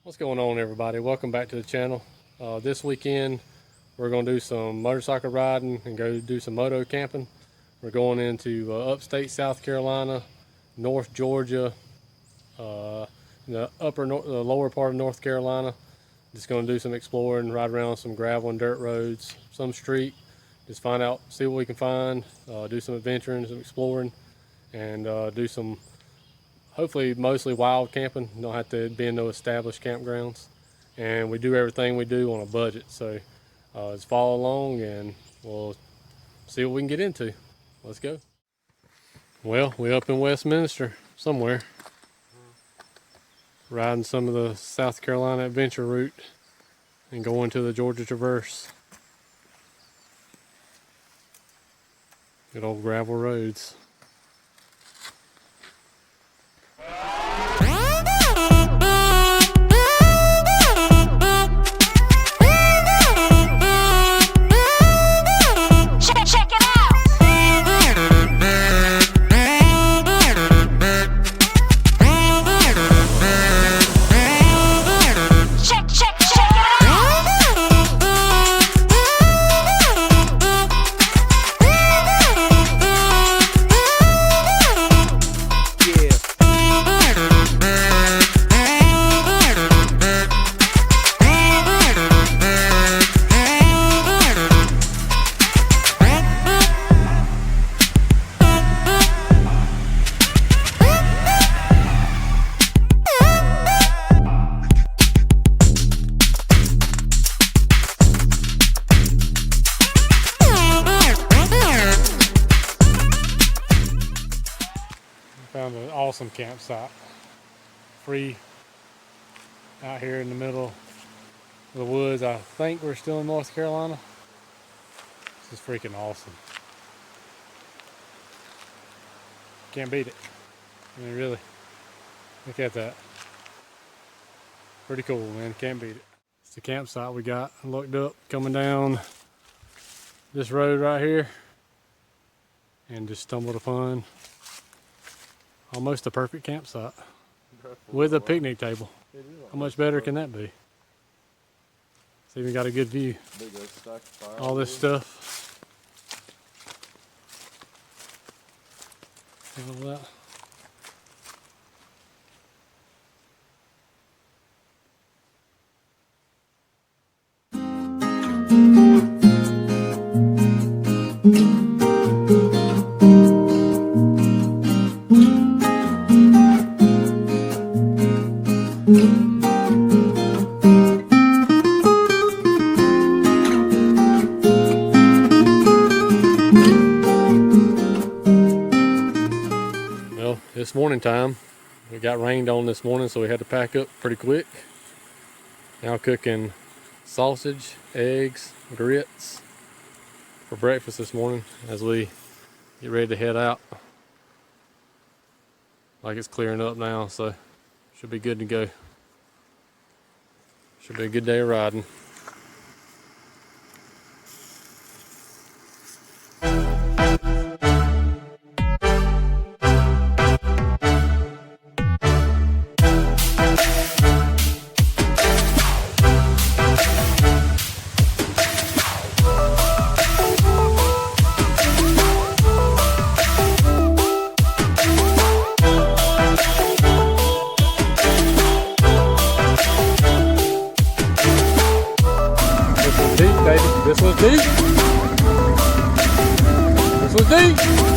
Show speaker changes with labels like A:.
A: What's going on, everybody? Welcome back to the channel. This weekend we're going to do some motorcycle riding and go do some moto camping. We're going into upstate South Carolina, North Georgia, the lower part of North Carolina. Just going to do some exploring, ride around some gravel and dirt roads, some street, just find out, see what we can find, do some adventuring, some exploring, and do some hopefully mostly wild camping. Don't have to be in no established campgrounds, and we do everything we do on a budget. So just follow along and we'll see what we can get into. Let's go. Well, we're up in Westminster somewhere, riding some of the South Carolina adventure route and going to the Georgia Traverse. Good old gravel roads. Found an awesome campsite, free out here in the middle of the woods. I think we're still in North Carolina. This is freaking awesome. Can't beat it. I mean, really, look at that. Pretty cool, man. Can't beat it. It's the campsite we got. I looked up coming down this road right here and just stumbled upon almost a perfect campsite with a picnic table. How much better can that be? It's even got a good view. All this stuff. All that. Well, it's morning time. We got rained on this morning, so we had to pack up pretty quick. Now cooking sausage, eggs, grits for breakfast this morning as we get ready to head out. Like it's clearing up now, so should be good to go. Should be a good day of riding. This was deep. This was deep.